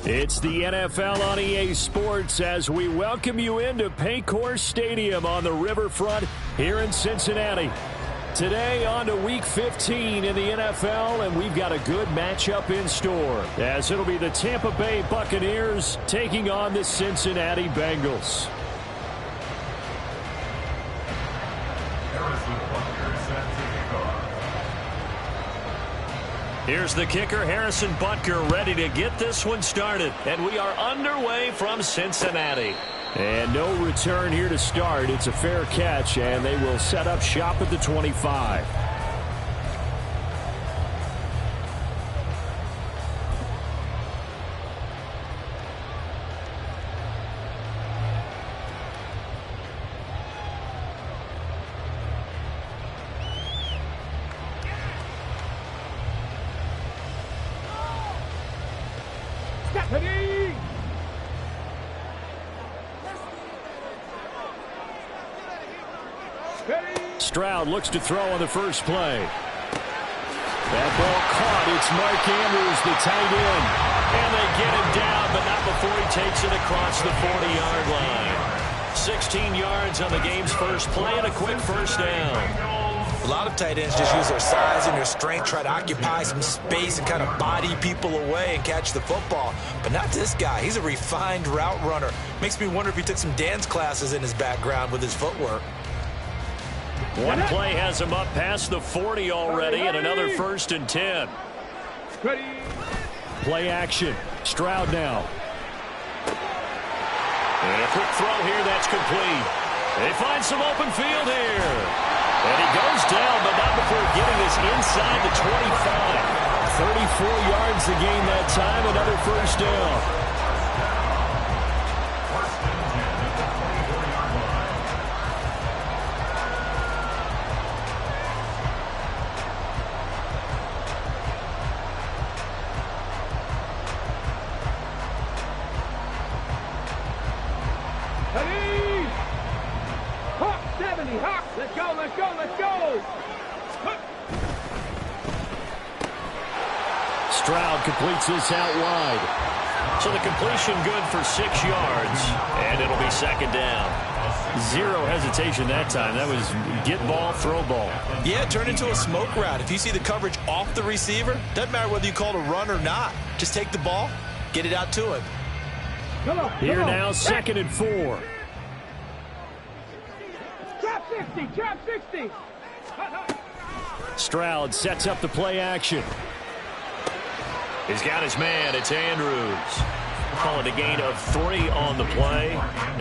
It's the NFL on EA Sports as we welcome you into Paycor Stadium on the riverfront here in Cincinnati. Today on to Week 15 in the NFL, and we've got a good matchup in store as it'll be the Tampa Bay Buccaneers taking on the Cincinnati Bengals. Here's the kicker, Harrison Butker, ready to get this one started. And we are underway from Cincinnati. And no return here to start. It's a fair catch, and they will set up shop at the 25. Stroud looks to throw on the first play. That ball caught. It's Mark Andrews, the tight end. And they get him down, but not before he takes it across the 40-yard line. 16 yards on the game's first play and a quick first down. A lot of tight ends just use their size and their strength, try to occupy some space and kind of body people away and catch the football. But not this guy. He's a refined route runner. Makes me wonder if he took some dance classes in his background with his footwork. One play has him up past the 40 already, and another 1st and 10. Play action. Stroud now. And a quick throw here that's complete. They find some open field here. And he goes down, but not before getting this inside the 25. 34 yards the gain that time, another first down. Stroud completes this out wide. So the completion good for 6 yards, and it'll be 2nd down. Zero hesitation that time. That was get ball, throw ball. Yeah, turn into a smoke route. If you see the coverage off the receiver, doesn't matter whether you call it a run or not. Just take the ball, get it out to him. Here now, 2nd and 4. Trap 60, trap 60. Stroud sets up the play action. He's got his man. It's Andrews. Calling a gain of 3 on the play.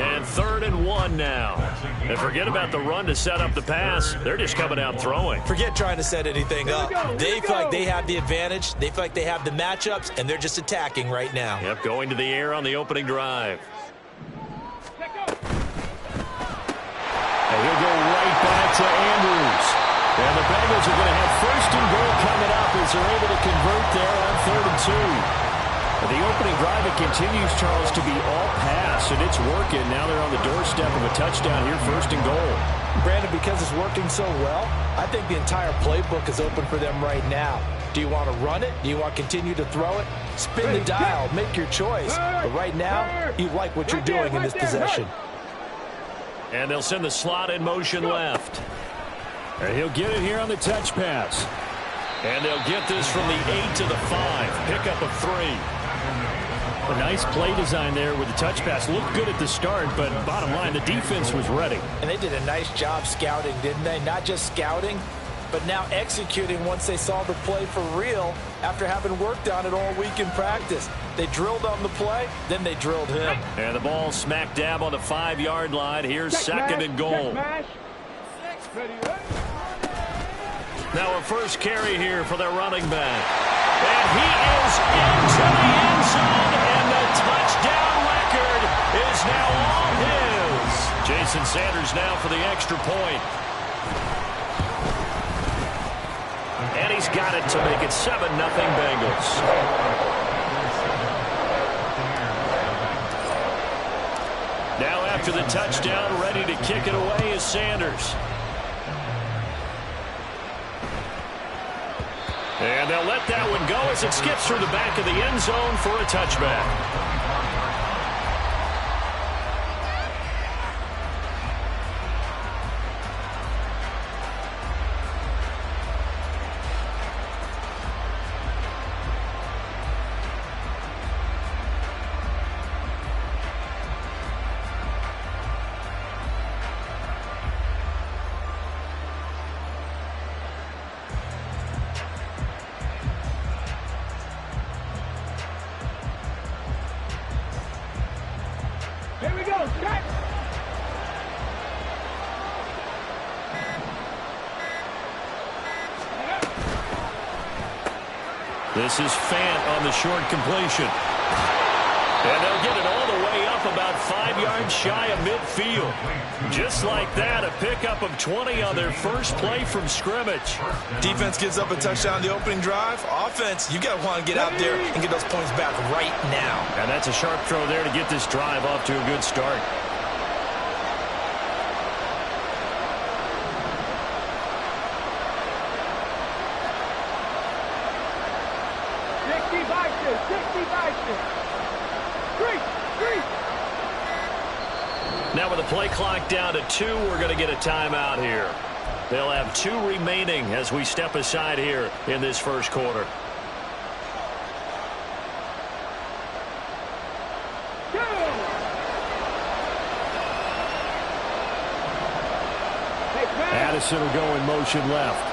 And 3rd and 1 now. And forget about the run to set up the pass. They're just coming out throwing. Forget trying to set anything up. They feel like they have the advantage. They feel like they have the matchups, and they're just attacking right now. Yep, going to the air on the opening drive. And he'll go right back to Andrews. And the Bengals are going to have 1st and goal coming up as they're able to convert there on 3rd and 2. The opening drive, it continues, Charles, to be all pass, and it's working. Now they're on the doorstep of a touchdown here, 1st and goal. Brandon, because it's working so well, I think the entire playbook is open for them right now. Do you want to run it? Do you want to continue to throw it? Spin the dial, make your choice. But right now, you like what you're doing in this possession. And they'll send the slot in motion left. And he'll get it here on the touch pass. And they'll get this from the 8 to the 5. Pickup of 3. A nice play design there with the touch pass. Looked good at the start, but bottom line, the defense was ready. And they did a nice job scouting, didn't they? Not just scouting, but now executing once they saw the play for real after having worked on it all week in practice. They drilled on the play, then they drilled him. And the ball smack dab on the 5-yard line. Here's 2nd and goal. Now a first carry here for their running back. And he is into the end zone, and the touchdown record is now all his. Jason Sanders now for the extra point. And he's got it to make it 7-0 Bengals. Now after the touchdown, ready to kick it away is Sanders. And they'll let that one go as it skips through the back of the end zone for a touchback. Here we go, set! This is Fant on the short completion. And they'll get it all the way up about 5 yards shy of midfield. Just like that, a pickup of 20 on their first play from scrimmage. Defense gives up a touchdown on the opening drive. Offense, you got to want to get out there and get those points back right now. And that's a sharp throw there to get this drive off to a good start. Now with the play clock down to 2, we're going to get a timeout here. They'll have 2 remaining as we step aside here in this first quarter. Addison will go in motion left.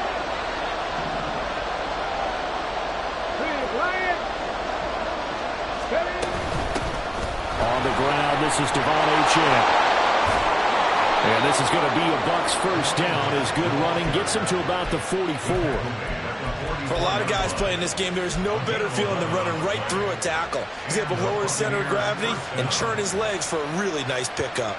On the ground, this is Devon Achane. And this is going to be a Bucs first down as good running gets him to about the 44. For a lot of guys playing this game, there's no better feeling than running right through a tackle. He's able to lower his center of gravity and turn his legs for a really nice pickup.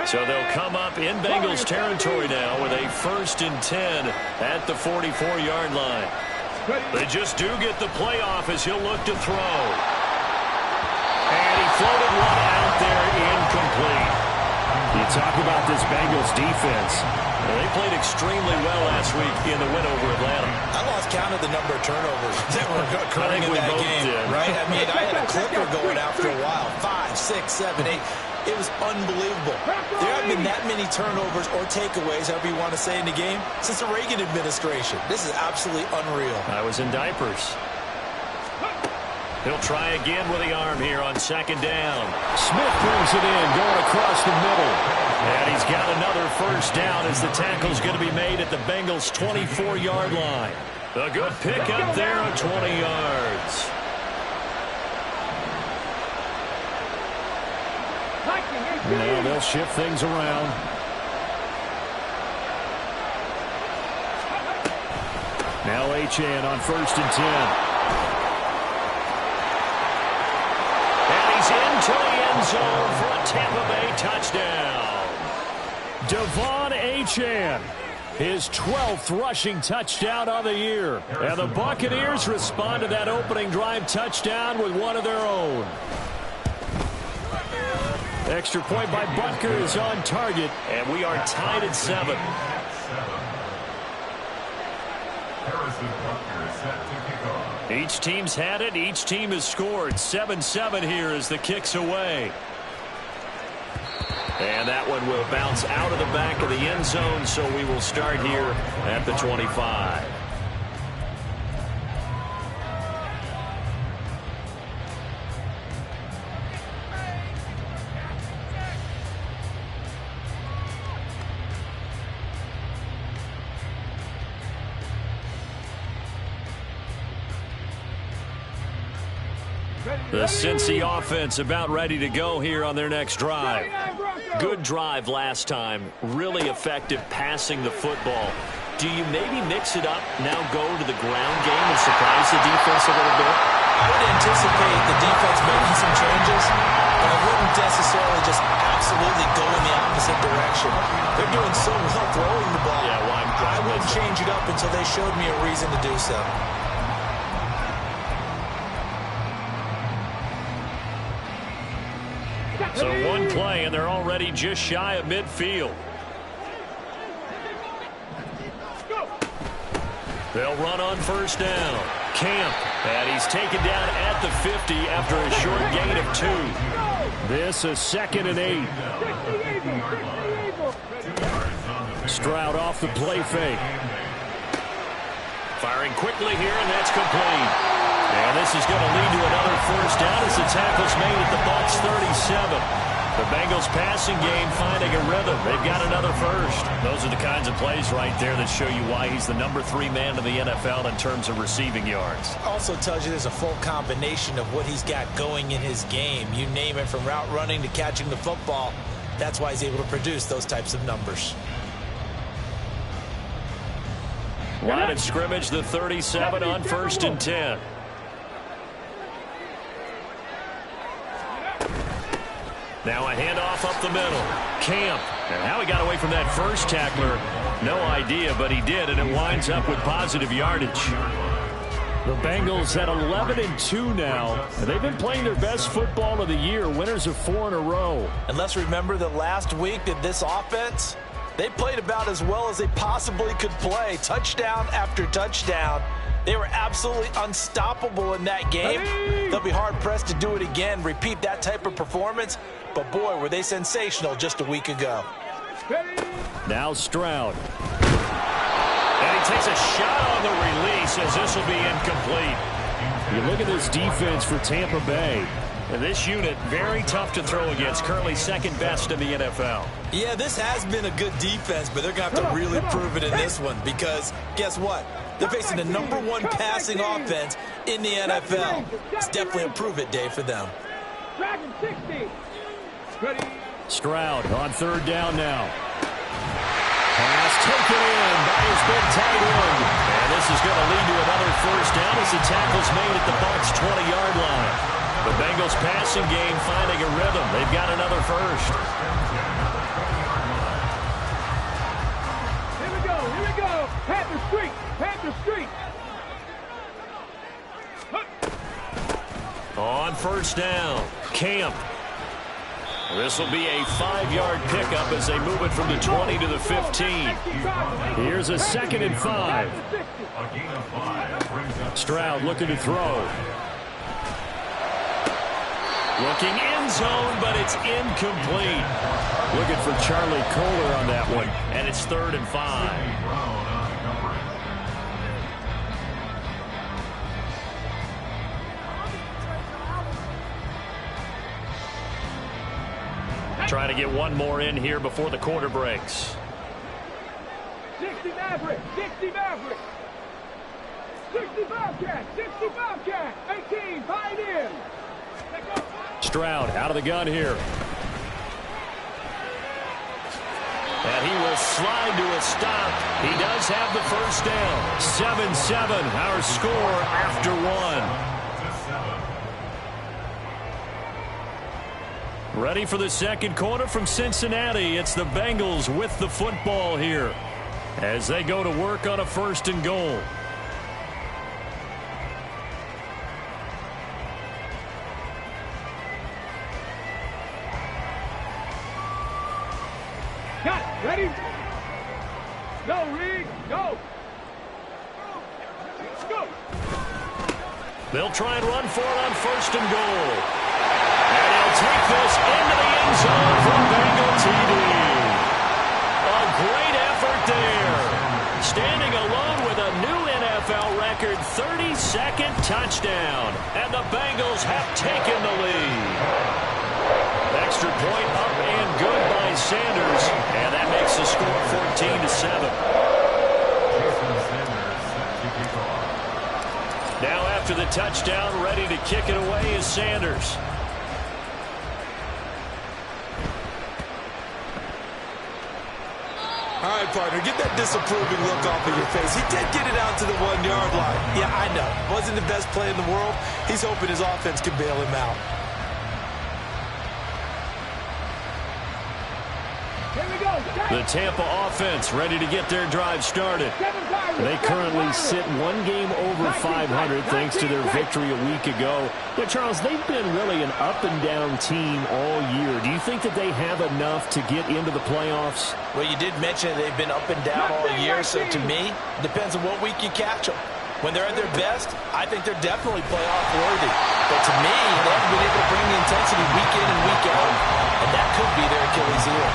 So they'll come up in Bengals territory now with a 1st and 10 at the 44-yard line. They just do get the play off as he'll look to throw. And he floated one out there incomplete. You talk about this Bengals defense. They played extremely well last week in the win over Atlanta. I lost count of the number of turnovers that were occurring in that game, right? I mean, I had a clicker going after a while. 5, 6, 7, 8. It was unbelievable. There haven't been that many turnovers or takeaways, however you want to say, in the game since the Reagan administration. This is absolutely unreal. I was in diapers. He'll try again with the arm here on 2nd down. Smith brings it in, going across the middle. And he's got another first down as the tackle's going to be made at the Bengals' 24-yard line. A good pickup there of 20 yards. Now they'll shift things around. Now Achane on 1st and 10. And he's into the end zone for a Tampa Bay touchdown. Devon Achane, his 12th rushing touchdown of the year. And the Buccaneers respond to that opening drive touchdown with one of their own. Extra point by Butker is on target, and we are tied at 7. Each team's had it. Each team has scored. 7-7 here as the kick's away. And that one will bounce out of the back of the end zone, so we will start here at the 25. The Cincy offense about ready to go here on their next drive. Good drive last time. Really effective passing the football. Do you maybe mix it up, now go to the ground game and surprise the defense a little bit? I would anticipate the defense making some changes, but I wouldn't necessarily just absolutely go in the opposite direction. doing so well throwing the ball. Yeah, well, I wouldn't change it up until they showed me a reason to do so. So one play, and they're already just shy of midfield. They'll run on first down. Camp, and he's taken down at the 50 after a short gain of 2. This is 2nd and 8. Stroud off the play fake. Firing quickly here, and that's complete. And this is going to lead to another first down as the tackle's made at the Bucs 37. The Bengals passing game finding a rhythm. They've got another first. Those are the kinds of plays right there that show you why he's the number 3 man in the NFL in terms of receiving yards. Also tells you there's a full combination of what he's got going in his game. You name it, from route running to catching the football. That's why he's able to produce those types of numbers. Line of scrimmage, the 37 on 1st and 10. Now a handoff up the middle. Camp. And how he got away from that first tackler, no idea, but he did, and it winds up with positive yardage. The Bengals at 11-2 now, and they've been playing their best football of the year, winners of 4 in a row. And let's remember that last week that this offense, they played about as well as they possibly could play. Touchdown after touchdown. They were absolutely unstoppable in that game. They'll be hard-pressed to do it again, repeat that type of performance. But, boy, were they sensational just a week ago. Now Stroud. And he takes a shot on the release as this will be incomplete. You look at this defense for Tampa Bay. And this unit, very tough to throw against, currently 2nd best in the NFL. Yeah, this has been a good defense, but they're going to have to really prove it in this one because, guess what? They're facing the number 1 passing offense in the NFL. It's definitely a prove-it day for them. Stroud on 3rd down now. Pass taken in by his big tight end. And this is going to lead to another first down as the tackle's made at the Bucs 20-yard line. The Bengals passing game finding a rhythm. They've got another first. Here we go. Panther Street. On first down, Camp. This will be a 5-yard pickup as they move it from the 20 to the 15. Here's a 2nd and 5. Stroud looking to throw. Looking end zone, but it's incomplete. Looking for Charlie Kohler on that one, and it's 3rd and 5. Trying to get one more in here before the quarter breaks. 60 Maverick. 60 Bobcat. 18, Pioneer. Stroud out of the gun here. And he will slide to a stop. He does have the first down. 7-7, our score after 1. Ready for the second quarter from Cincinnati. It's the Bengals with the football here as they go to work on a 1st and goal. Got it. Ready? Go, Reed. Go. They'll try and run for it on 1st and goal. And he'll take this into the end zone for Bengal TD. A great effort there. Standing alone with a new NFL record 32nd touchdown. And the Bengals have taken the lead. Extra point up and good by Sanders. And that makes the score 14-7. Now after the touchdown, ready to kick it away is Sanders. All right, partner, get that disapproving look off of your face. He did get it out to the 1-yard line. Yeah, I know. Wasn't the best play in the world. He's hoping his offense can bail him out. Here we go. The Tampa offense ready to get their drive started. They currently sit one game over 500 thanks to their victory a week ago. But, Charles, they've been really an up-and-down team all year. Do you think that they have enough to get into the playoffs? Well, you did mention they've been up and down all year, so to me, it depends on what week you catch them. When they're at their best, I think they're definitely playoff worthy. But to me, they haven't been able to bring the intensity week in and week out, and that could be their Achilles heel.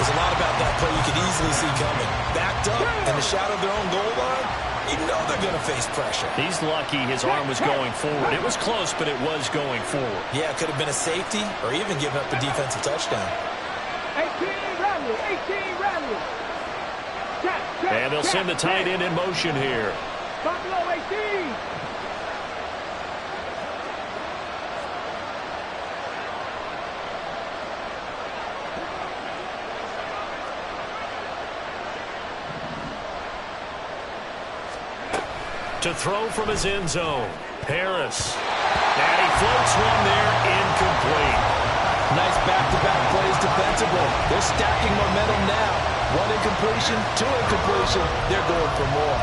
There's a lot about that play you could easily see coming. Backed up in the shadow of their own goal line, you know they're going to face pressure. He's lucky his arm was going forward. It was close, but it was going forward. Yeah, it could have been a safety or even giving up a defensive touchdown. 18 Ramley, 18 Ramley. And they'll send the tight end in motion here. Buffalo 18. To throw from his end zone, Harris. And he floats one there, incomplete. Nice back-to-back plays defensively. They're stacking momentum now. One incompletion, two incompletion. They're going for more.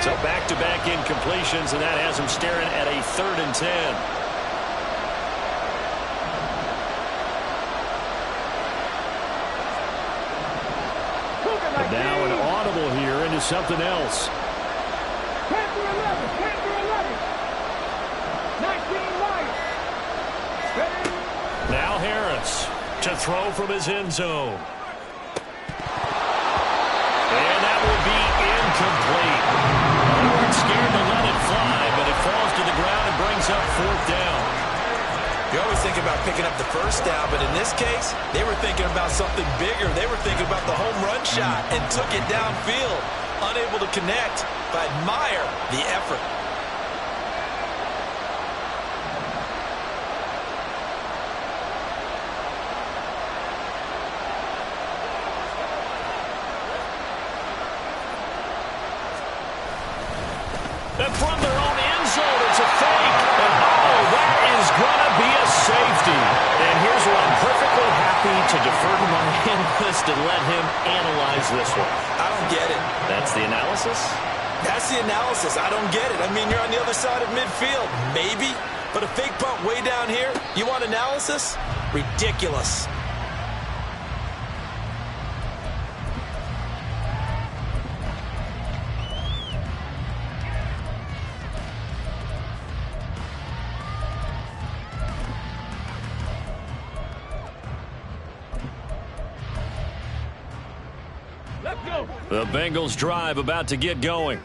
So back-to-back incompletions, and that has him staring at a 3rd and 10. Now an audible here into something else. 10 for 11, 10 for 11. 19 Lions. Now Harris to throw from his end zone. And that will be incomplete. They weren't scared to let it fly, but it falls to the ground and brings up 4th down. You always think about picking up the first down, but in this case, they were thinking about something bigger. They were thinking about the home run shot and took it downfield. Unable to connect, but admire the effort. And from their own end zone, it's a fake. And oh, that is going to be a safety. And here's where I'm perfectly happy to defer to my analyst and let him analyze this one. I don't get it. That's the analysis? That's the analysis. I don't get it. I mean, you're on the other side of midfield. Maybe. But a fake punt way down here, you want analysis? Ridiculous. The Bengals drive about to get going.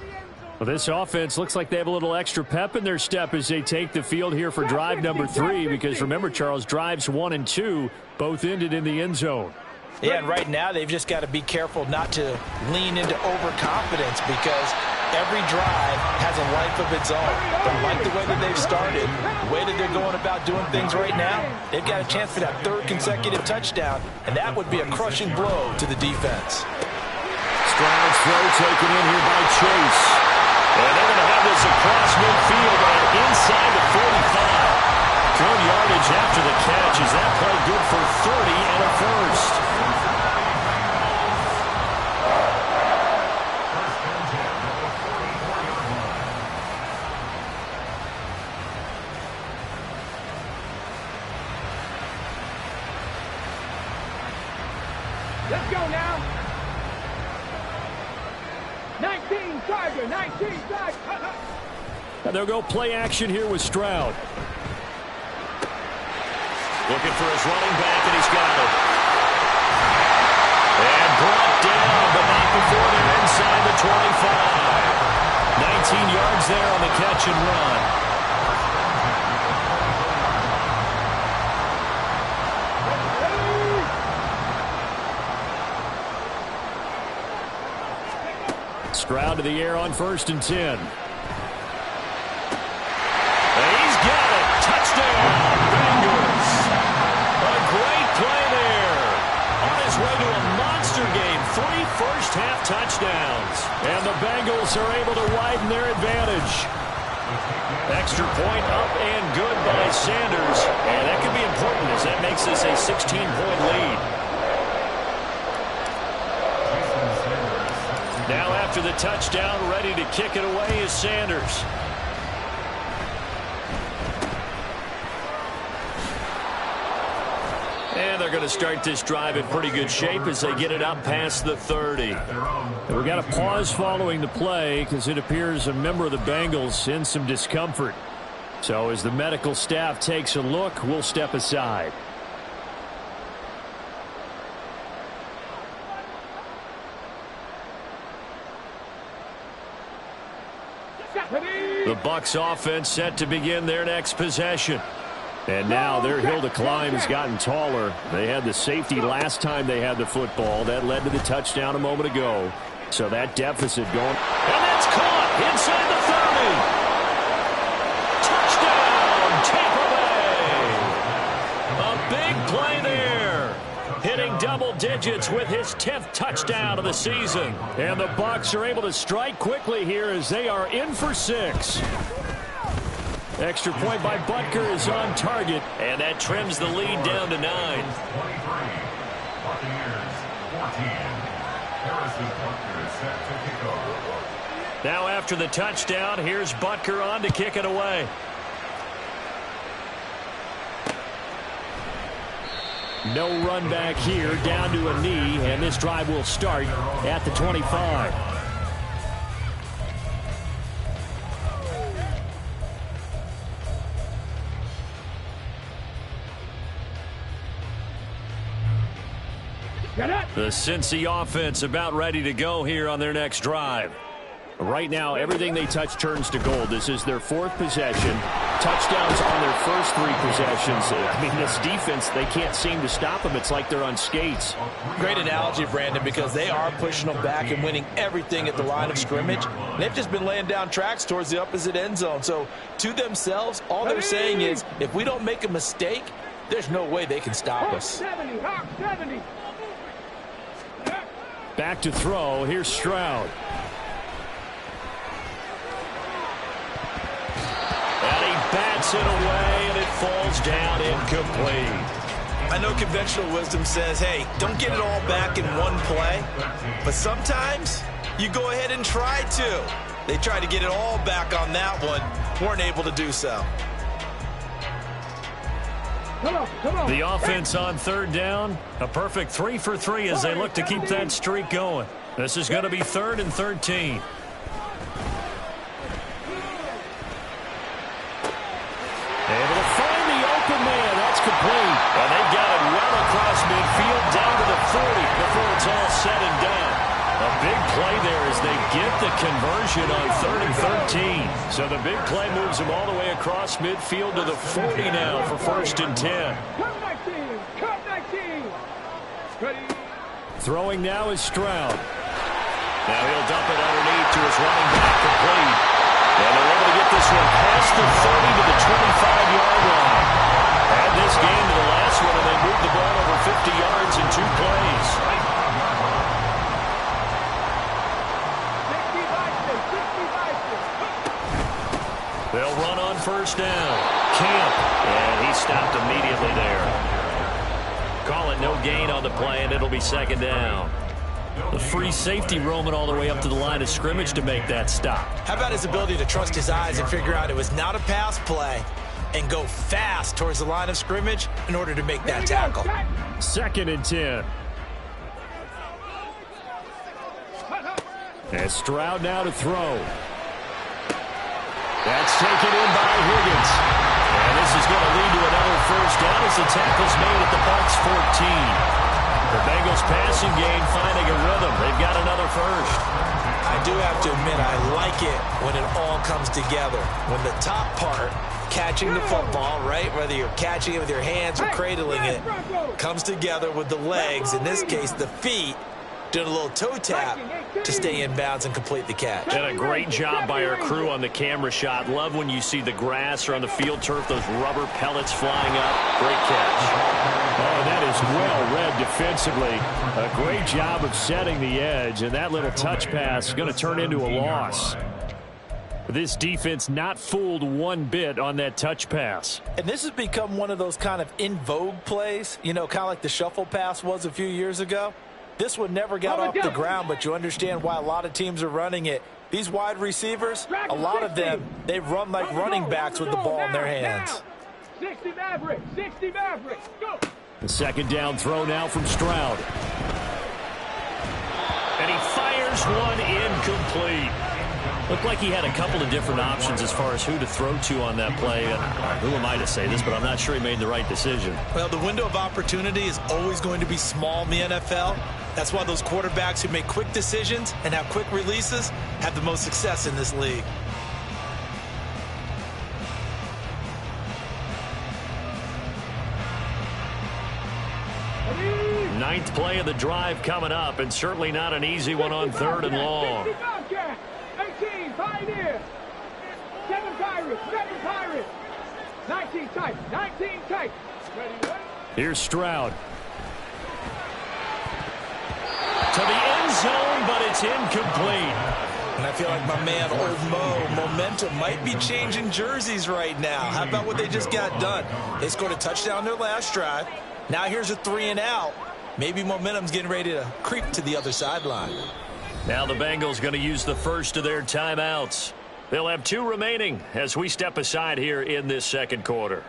Well, this offense looks like they have a little extra pep in their step as they take the field here for drive number 3, because remember, Charles, drives 1 and 2 both ended in the end zone. Yeah, and right now they've just got to be careful not to lean into overconfidence, because every drive has a life of its own. But I like the way that they've started, the way that they're going about doing things right now. They've got a chance for that 3rd consecutive touchdown, and that would be a crushing blow to the defense. Stroud's throw taken in here by Chase. And they're going to have this across midfield and inside the 45. Good yardage after the catch. Is that play good for 30 and a first? Let's go now. 19 Tiger, 19 Tiger. And they'll go play action here with Stroud. Looking for his running back, and he's got it. And brought down, but not before they're inside the 25. 19 yards there on the catch and run. Stroud to the air on 1st and 10. And he's got it. Touchdown, Bengals. A great play there. On his way to a monster game. 3 first-half touchdowns. And the Bengals are able to widen their advantage. Extra point up and good by Sanders. And that could be important as that makes this a 16-point lead. Now after the touchdown, ready to kick it away is Sanders. And they're going to start this drive in pretty good shape as they get it up past the 30. And we've got a pause following the play because it appears a member of the Bengals in some discomfort. So as the medical staff takes a look, we'll step aside. The Bucs offense set to begin their next possession. And now their hill to climb has gotten taller. They had the safety last time they had the football. That led to the touchdown a moment ago. So that deficit going. And that's caught inside the 30. Touchdown, Tampa Bay. A big play there. Hitting double digits with his 10th touchdown of the season. And the Bucs are able to strike quickly here as they are in for 6. Extra point by Butker is on target, and that trims the lead down to 9. Now after the touchdown, here's Butker on to kick it away. No run back here, down to a knee, and this drive will start at the 25. The Cincy offense about ready to go here on their next drive. Right now, everything they touch turns to gold. This is their 4th possession. Touchdowns on their first 3 possessions. I mean, this defense, they can't seem to stop them. It's like they're on skates. Great analogy, Brandon, because they are pushing them back and winning everything at the line of scrimmage. They've just been laying down tracks towards the opposite end zone. So, to themselves, all they're saying is, if we don't make a mistake, there's no way they can stop us. 70, 70. Back to throw. Here's Stroud. And he bats it away, and it falls down incomplete. I know conventional wisdom says, hey, don't get it all back in one play. But sometimes you go ahead and try to. They tried to get it all back on that one. Weren't able to do so. Come on. The offense on 3rd down. A perfect 3 for 3 as they look to keep that streak going. This is going to be 3rd and 13. Able to find the open man. That's complete. And they've got it well across midfield down to the 40 before it's all said and done. A big play there as they get the conversion on 3rd and 13. So the big play moves them all the way across midfield to the 40 now for 1st and 10. Cut 19. Ready. Throwing now is Stroud. Now he'll dump it underneath to his running back, complete. And they're able to get this one past the 30 to the 25-yard line. Add this game to the last one, and they moved the ball over 50 yards in 2 plays. They'll run on 1st down. Camp, and he stopped immediately there. Call it no gain on the play, and it'll be 2nd down. The free safety roaming all the way up to the line of scrimmage to make that stop. How about his ability to trust his eyes and figure out it was not a pass play and go fast towards the line of scrimmage in order to make that tackle. 2nd and 10. And Stroud now to throw. That's taken in by Higgins. And this is going to lead to another 1st down as the tackle's made at the Bucs 14. The Bengals passing game finding a rhythm. They've got another 1st. I do have to admit, I like it when it all comes together. When the top part, catching the football, right, whether you're catching it with your hands or cradling it, comes together with the legs, in this case the feet, doing a little toe tap to stay in bounds and complete the catch. And a great job by our crew on the camera shot. Love when you see the grass or on the field turf, those rubber pellets flying up. Great catch. Oh, that is well read defensively. A great job of setting the edge, and that little touch pass is going to turn into a loss. This defense not fooled one bit on that touch pass. And this has become one of those kind of in vogue plays, you know, kind of like the shuffle pass was a few years ago. This one never got off the ground, but you understand why a lot of teams are running it. These wide receivers, a lot of them, they run like running backs with the ball in their hands. 60 Mavericks, 60 Mavericks, go! The second down throw now from Stroud. And he fires one incomplete. Looked like he had a couple of different options as far as who to throw to on that play. Who am I to say this, but I'm not sure he made the right decision. Well, the window of opportunity is always going to be small in the NFL. That's why those quarterbacks who make quick decisions and have quick releases have the most success in this league. Ninth play of the drive coming up, and certainly not an easy one on third and long. 18, Pioneer. 7 Pirates, 7 Pirates. 19 tight, 19 tight. Here's Stroud. To the end zone, but it's incomplete. And I feel like my man, Old Mo, momentum might be changing jerseys right now. How about what they just got done? They scored a touchdown their last drive. Now here's a 3 and out. Maybe momentum's getting ready to creep to the other sideline. Now the Bengals going to use the first of their timeouts. They'll have 2 remaining as we step aside here in this second quarter.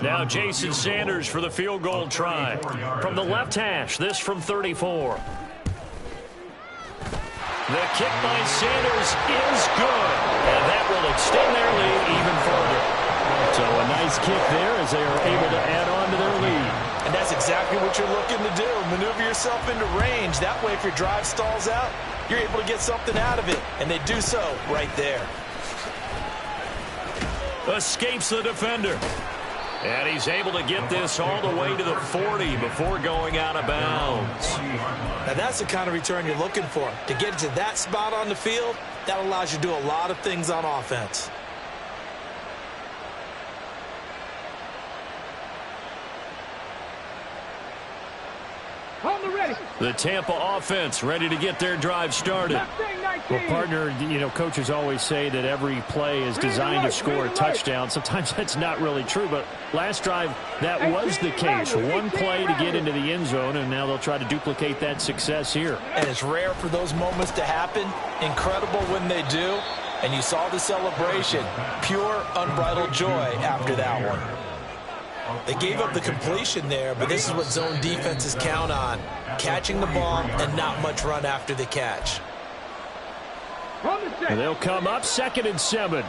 Now Jason Sanders for the field goal try. From the left hash, this from 34. The kick by Sanders is good, and that will extend their lead even further. So a nice kick there as they are able to add on to their lead. And that's exactly what you're looking to do. Maneuver yourself into range. That way, if your drive stalls out, you're able to get something out of it. And they do so right there. Escapes the defender. And he's able to get this all the way to the 40 before going out of bounds. Now, that's the kind of return you're looking for. To get to that spot on the field, that allows you to do a lot of things on offense. The Tampa offense ready to get their drive started. Well, partner, you know, coaches always say that every play is designed to score a touchdown. Sometimes that's not really true, but last drive, that was the case. One play to get into the end zone, and now they'll try to duplicate that success here. And it's rare for those moments to happen. Incredible when they do. And you saw the celebration. Pure, unbridled joy after that one. They gave up the completion there, but this is what zone defenses count on. Catching the ball and not much run after the catch. And they'll come up 2nd and 7.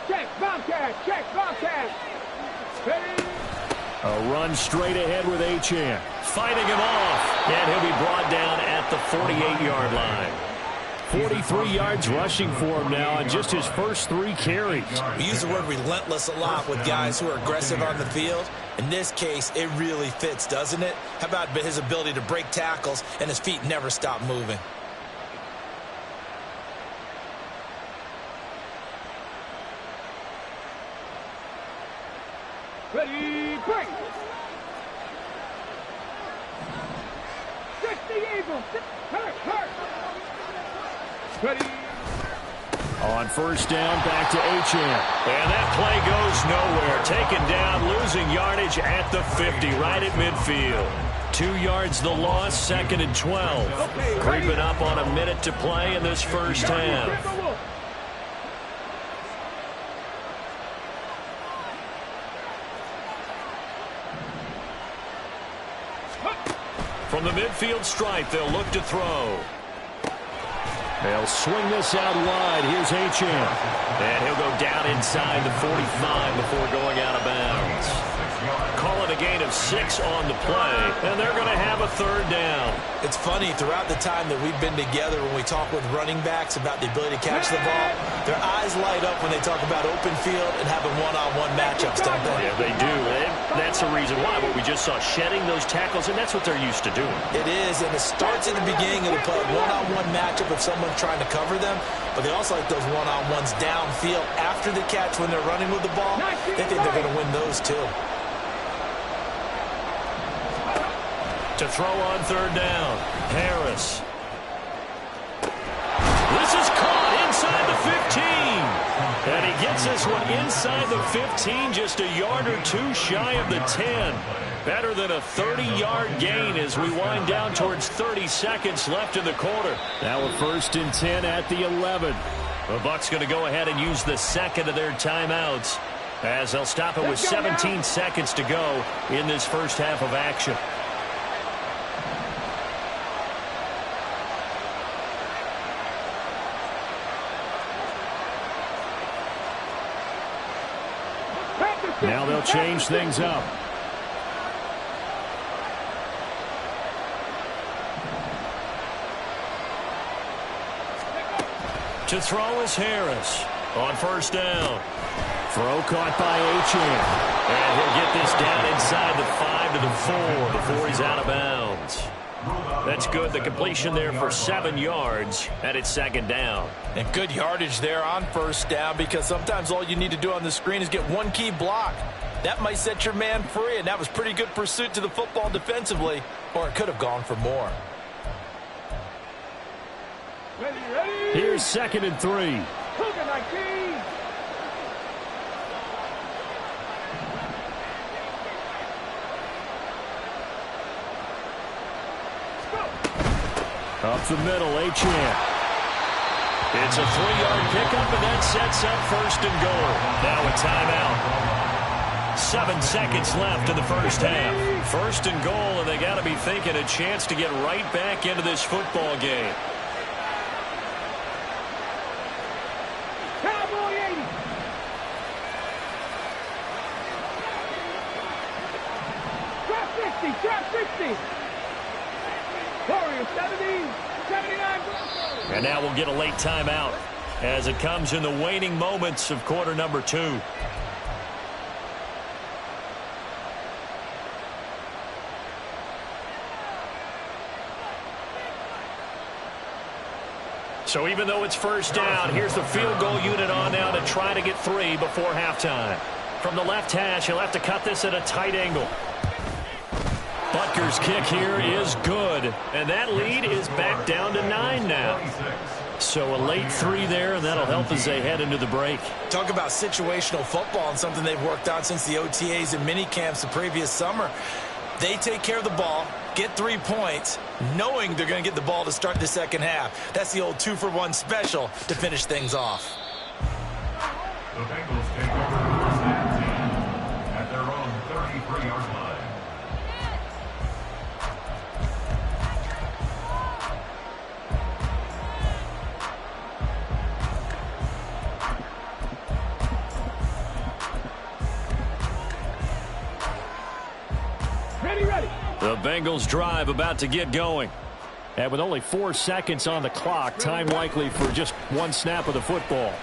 Check, Bobcat, check, Bobcat. A run straight ahead with Achane. Fighting him off. And he'll be brought down at the 48-yard line. 43 yards rushing for him now on just his first 3 carries. We use the word relentless a lot with guys who are aggressive on the field. In this case, it really fits, doesn't it? How about his ability to break tackles and his feet never stop moving? Ready, break. 60 Eagles. Hurt. Ready. On first down, back to Achane. And that play goes nowhere. Taken down, losing yardage at the 50, right at midfield. 2 yards the loss, 2nd and 12. Creeping up on a minute to play in this first half. From the midfield stripe, they'll look to throw. They'll swing this out wide. Here's Achane. And he'll go down inside the 45 before going out of bounds. Call it a gain of 6 on the play, and they're going to have a 3rd down. It's funny, throughout the time that we've been together, when we talk with running backs about the ability to catch the ball, their eyes light up when they talk about open field and having one-on-one matchups, don't they? Yeah, they do. That's the reason why. What we just saw, shedding those tackles, and that's what they're used to doing. It is, and it starts at the beginning of the play, one-on-one matchup if someone's trying to cover them, but they also like those one-on-ones downfield after the catch when they're running with the ball. They think they're going to win those too. To throw on third down, Harris. This is caught inside the 15. And he gets this one inside the 15, just a yard or two shy of the 10. Better than a 30-yard gain as we wind down towards 30 seconds left in the quarter. Now a 1st and 10 at the 11. The Bucs going to go ahead and use the second of their timeouts as they'll stop it with 17 seconds to go in this first half of action. Now they'll change things up. To throw is Harris on first down. Throw caught by Achane. And he'll get this down inside the 5 to the 4 before he's out of bounds. That's good. The completion there for 7 yards, and it's 2nd down. And good yardage there on first down, because sometimes all you need to do on the screen is get one key block. That might set your man free, and that was pretty good pursuit to the football defensively, or it could have gone for more. Here's 2nd and 3. Up the middle, Achane. It's a 3-yard pickup, and that sets up 1st and goal. Now a timeout. 7 seconds left in the first half. 1st and goal, and they got to be thinking a chance to get right back into this football game. Cowboy 80. Drop 60. Warriors 70, 79. And now we'll get a late timeout as it comes in the waning moments of quarter number 2. So even though it's first down, here's the field goal unit on now to try to get 3 before halftime. From the left hash, he'll have to cut this at a tight angle. Butker's kick here is good, and that lead is back down to 9 now. So a late 3 there, and that'll help as they head into the break. Talk about situational football and something they've worked on since the OTAs and mini camps the previous summer. They take care of the ball, get 3 points, knowing they're going to get the ball to start the second half. That's the old 2-for-1 special to finish things off. The Bengals take over the first half team at their own 33-yard line. The Bengals drive about to get going. And with only 4 seconds on the clock, time likely for just 1 snap of the football.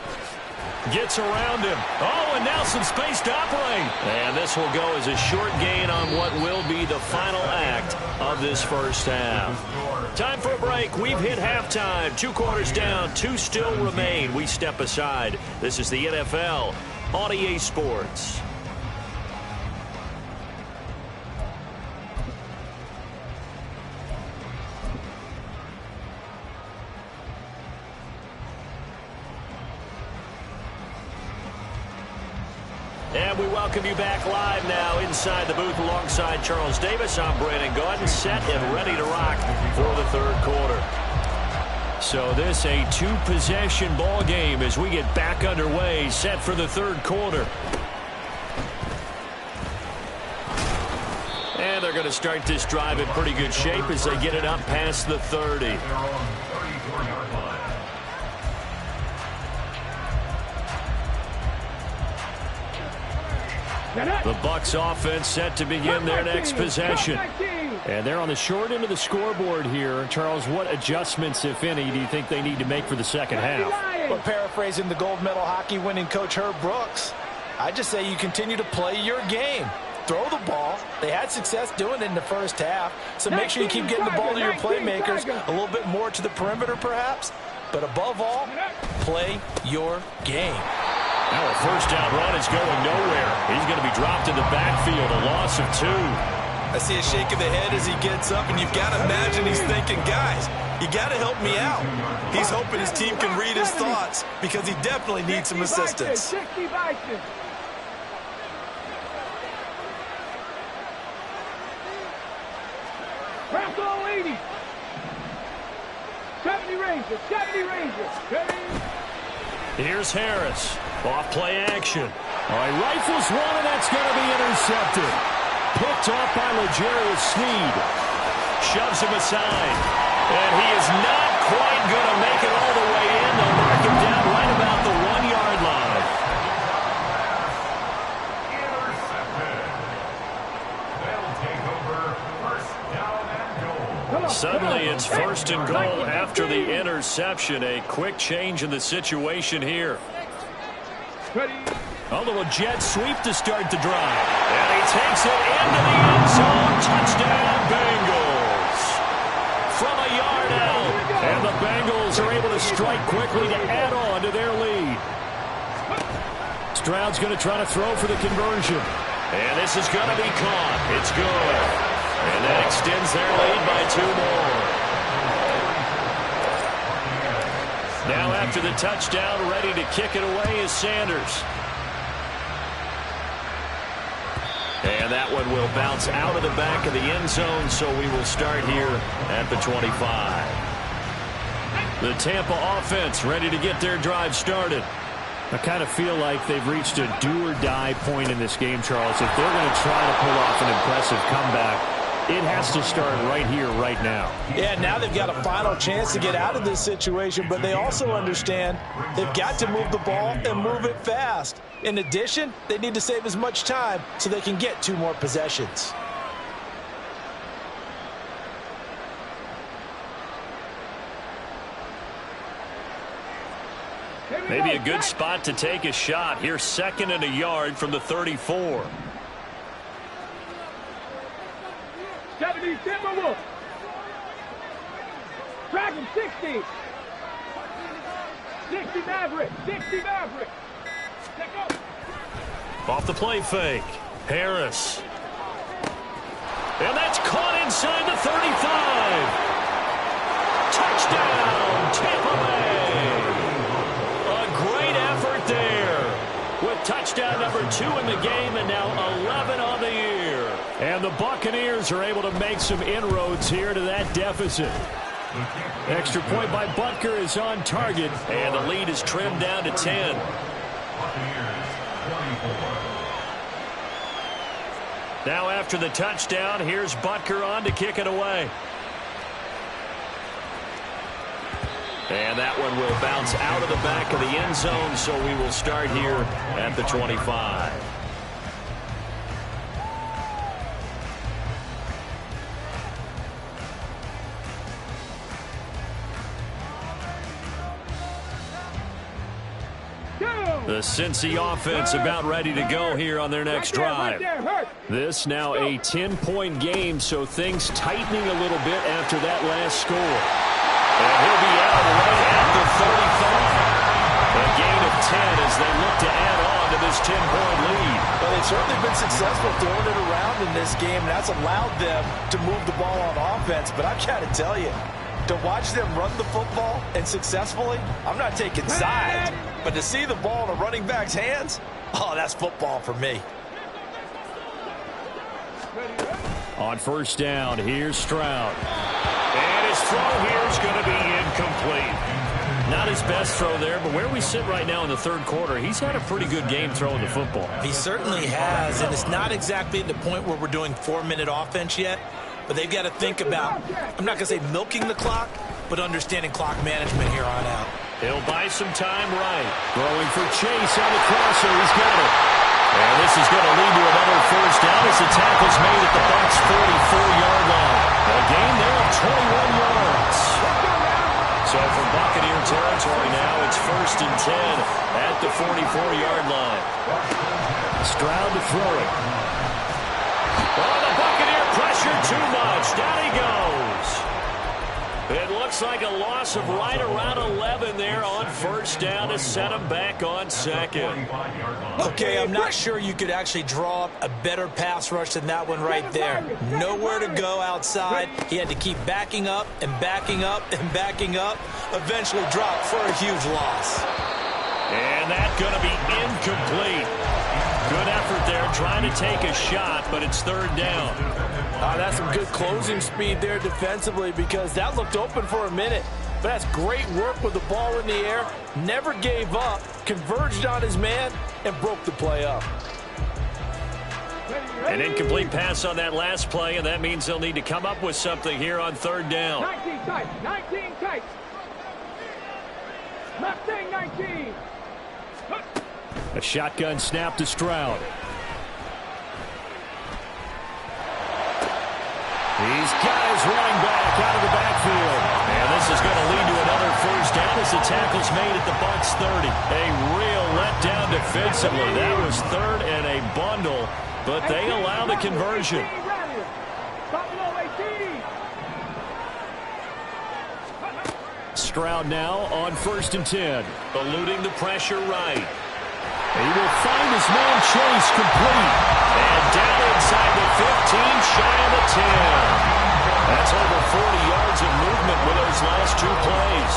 Gets around him. Oh, and now some space to operate. And this will go as a short gain on what will be the final act of this first half. Time for a break. We've hit halftime. 2 quarters down, 2 still remain. We step aside. This is the NFL on EA Sports. And we welcome you back live now inside the booth alongside Charles Davis. I'm Brandon Gaudin, set and ready to rock for the 3rd quarter. So this a 2-possession ball game as we get back underway, set for the 3rd quarter. And they're going to start this drive in pretty good shape as they get it up past the 30. The Bucs offense set to begin their next possession. And they're on the short end of the scoreboard here. Charles, what adjustments, if any, do you think they need to make for the second half? Well, paraphrasing the gold medal hockey winning coach Herb Brooks, I just say you continue to play your game. Throw the ball. They had success doing it in the first half, so make sure you keep getting the ball to your playmakers, a little bit more to the perimeter perhaps, but above all, play your game. Now a first down run is going nowhere. He's going to be dropped in the backfield, a loss of 2. I see a shake of the head as he gets up, and you've got to imagine he's thinking, guys, you got to help me out. He's hoping his team can read his thoughts because he definitely needs some assistance. 60 Vikings. Press all 80. 70 Rangers, 70 Rangers. Here's Harris. Off play action. All right, rifles one, and that's going to be intercepted. Picked off by L'Jarius Sneed. Shoves him aside. And he is not quite going to make it all the way in. They'll mark him down right about the 1-yard line. Intercepted. They'll take over first down and goal. Suddenly it's first and goal after the interception. A quick change in the situation here. A little jet sweep to start the drive. And he takes it into the end zone. Touchdown, Bengals. From a yard out. And the Bengals are able to strike quickly to add on to their lead. Stroud's going to try to throw for the conversion. And this is going to be caught. It's good. And that extends their lead by 2 more. Now after the touchdown, ready to kick it away is Sanders. And that one will bounce out of the back of the end zone, so we will start here at the 25. The Tampa offense ready to get their drive started. I kind of feel like they've reached a do-or-die point in this game, Charles. If they're going to try to pull off an impressive comeback, it has to start right here, right now. Yeah, now they've got a final chance to get out of this situation, but they also understand they've got to move the ball and move it fast. In addition, they need to save as much time so they can get 2 more possessions. Maybe a good spot to take a shot. Here's 2nd and a yard from the 34. 70 Timberwolves. Track him, 60. 60 Maverick. 60 Maverick. Take off. Off the play fake. Harris. And that's caught inside the 35. Touchdown, Tampa Bay. A great effort there. With touchdown number 2 in the game and now 11 on the year. And the Buccaneers are able to make some inroads here to that deficit. Extra point by Butker is on target, and the lead is trimmed down to 10. Now after the touchdown, here's Butker on to kick it away. And that one will bounce out of the back of the end zone, so we will start here at the 25. The Cincy offense about ready to go here on their next drive. This now a 10-point game, so things tightening a little bit after that last score. And he'll be out right at the 35. A gain of 10 as they look to add on to this 10-point lead. Well, they've certainly been successful throwing it around in this game, and that's allowed them to move the ball on offense. But I've got to tell you, to watch them run the football and successfully, I'm not taking sides. But to see the ball in a running back's hands, oh, that's football for me. On first down, here's Stroud. And his throw here is going to be incomplete. Not his best throw there, but where we sit right now in the third quarter, he's had a pretty good game throwing the football. He certainly has, and it's not exactly at the point where we're doing 4-minute offense yet, but they've got to think about, I'm not going to say milking the clock, but understanding clock management here on out. He'll buy some time right. Throwing for Chase on the crosser. He's got it. And this is going to lead to another first down as the tackle's made at the Bucs' 44-yard line. A gain there of 21 yards. So from Buccaneer territory now, it's 1st and 10 at the 44-yard line. Stroud to throw it. Oh, the Buccaneer pressure too much. Down he goes. It looks like a loss of right around 11 there on first down to set him back on second. Okay, I'm not sure you could actually draw up a better pass rush than that one right there. Nowhere to go outside. He had to keep backing up and backing up and backing up. Eventually dropped for a huge loss. And that's going to be incomplete. Good effort there trying to take a shot, but it's third down. That's some good closing speed there defensively because that looked open for a minute. But that's great work with the ball in the air. Never gave up, converged on his man, and broke the play up. An incomplete pass on that last play, and that means they'll need to come up with something here on third down. 19 tights, 19 tights. Mustang 19. A shotgun snap to Stroud. He's got his running back out of the backfield. And this is going to lead to another first down as the tackle's made at the Bucs 30. A real letdown defensively. That was third and a bundle, but they allow the conversion. Stroud now on 1st and 10. Eluding the pressure right. He will find his man Chase complete. And down inside the 15, shy of the 10. That's over 40 yards of movement with those last two plays.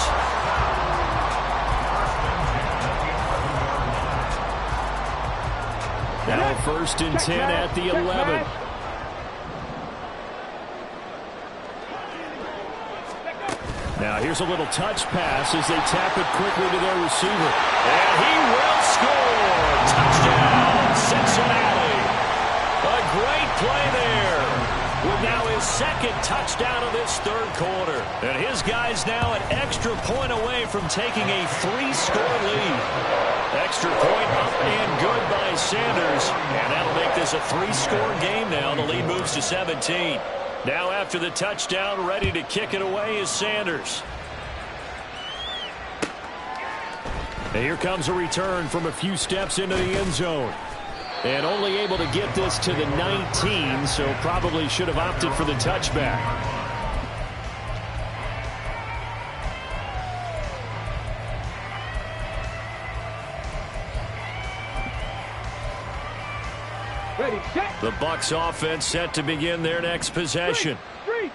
Now 1st and 10 at the 11. Now here's a little touch pass as they tap it quickly to their receiver. And he will score! Touchdown, Cincinnati! A great play there. With now his second touchdown of this third quarter. And his guys now an extra point away from taking a 3-score lead. Extra point up and good by Sanders. And that'll make this a 3-score game now. The lead moves to 17. Now after the touchdown, ready to kick it away is Sanders. And here comes a return from a few steps into the end zone. And only able to get this to the 19, so probably should have opted for the touchback. Ready, set. The Bucs offense set to begin their next possession.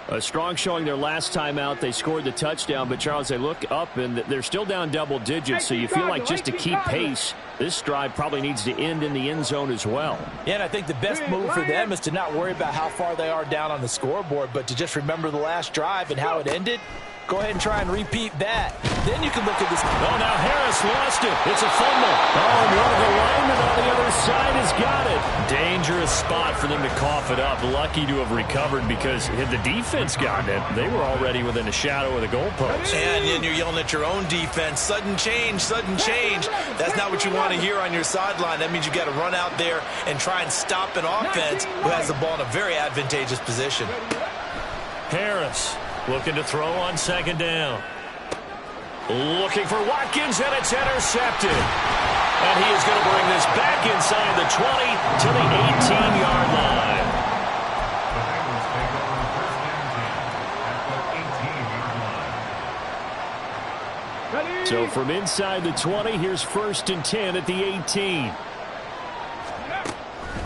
A strong showing their last time out. They scored the touchdown, but Charles, they look up and they're still down double digits, so you feel like just to keep pace, this drive probably needs to end in the end zone as well. Yeah, and I think the best move for them is to not worry about how far they are down on the scoreboard, but to just remember the last drive and how it ended. Go ahead and try and repeat that. Then you can look at this. Oh, now Harris lost it. It's a fumble. Oh, and one of the linemen on the other side has got it. Dangerous spot for them to cough it up. Lucky to have recovered because had the defense gotten it, they were already within a shadow of the goalpost. And then you're yelling at your own defense. Sudden change, sudden change. That's not what you want to hear on your sideline. That means you got to run out there and try and stop an offense who has the ball in a very advantageous position. Harris looking to throw on 2nd down. Looking for Watkins, and it's intercepted. And he is going to bring this back inside the 20 to the 18-yard line. The Bengals take over 1st and 10 at the 18-yard line. Ready. So from inside the 20, here's 1st and 10 at the 18.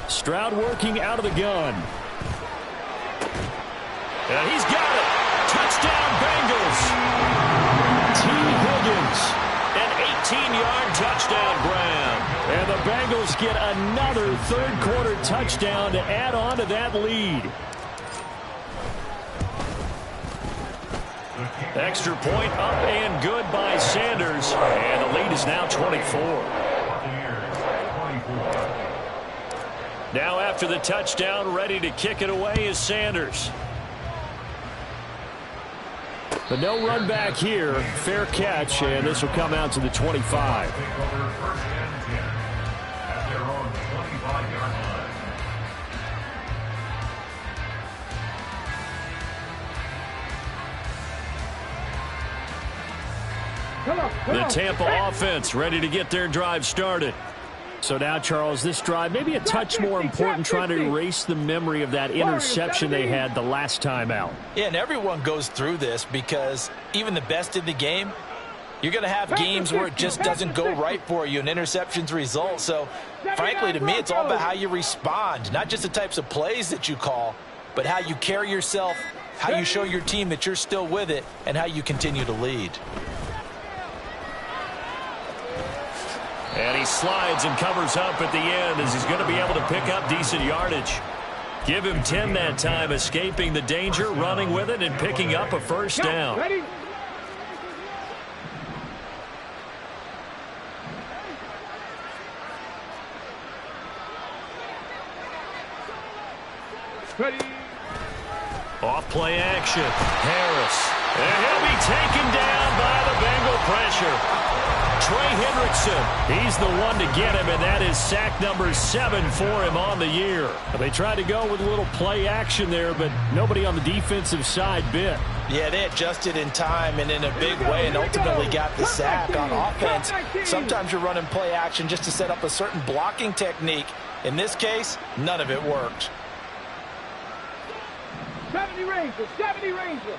Stroud working out of the gun. And he's got it. Touchdown, Bengals. T. Higgins, an 18-yard touchdown grab. And the Bengals get another third-quarter touchdown to add on to that lead. Extra point up and good by Sanders. And the lead is now 24. Now after the touchdown, ready to kick it away is Sanders. But no run back here. Fair catch, and this will come out to the 25. Take over 1st and 10 at their own 25-yard line. The Tampa offense ready to get their drive started. So now, Charles, this drive maybe a touch more important, trying to erase the memory of that interception they had the last time out. Yeah, and everyone goes through this because even the best in the game, you're going to have games where it just doesn't go right for you and interceptions result. So, frankly, to me, it's all about how you respond, not just the types of plays that you call, but how you carry yourself, how you show your team that you're still with it, and how you continue to lead. And he slides and covers up at the end as he's going to be able to pick up decent yardage. Give him 10 that time, escaping the danger, running with it, and picking up a first down. Ready? Ready? Off play action. Harris. And he'll be taken down by the Bengal pressure. Trey Hendrickson, he's the one to get him, and that is sack number 7 for him on the year. They tried to go with a little play action there, but nobody on the defensive side bit. Yeah, they adjusted in time and in a big way and ultimately got the sack. On offense, sometimes you're running play action just to set up a certain blocking technique. In this case, none of it worked. 70 Ranger, 70 Ranger.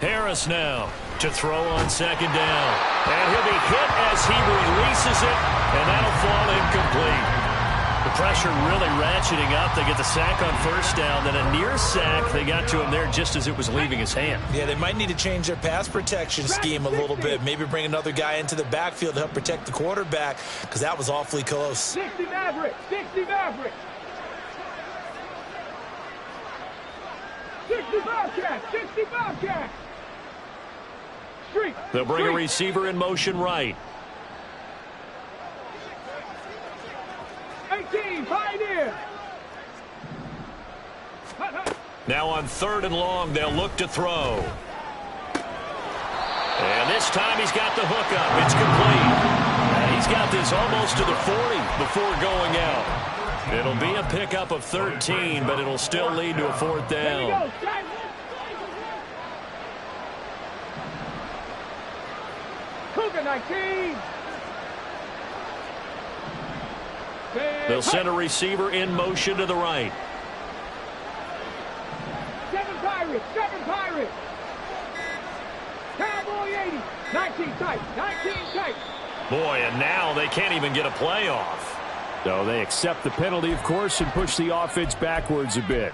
Harris now to throw on second down. And he'll be hit as he releases it, and that'll fall incomplete. The pressure really ratcheting up. They get the sack on first down, then a near sack. They got to him there just as it was leaving his hand. Yeah, they might need to change their pass protection scheme a little bit. Maybe bring another guy into the backfield to help protect the quarterback, because that was awfully close. 60 Maverick, 60 Maverick. 60 Bobcat, 60 Bobcat. Street. They'll bring a receiver in motion right. 18, Pioneer. Now on 3rd and long, they'll look to throw. And this time he's got the hook up. It's complete. And he's got this almost to the 40 before going out. It'll be a pickup of 13, but it'll still lead to a 4th down. Cougar 19. They'll send a receiver in motion to the right. 7 Pirates, 7 Pirates. Cowboy 80, 19 tight, 19 tight. Boy, and now they can't even get a playoff. So they accept the penalty, of course, and push the offense backwards a bit.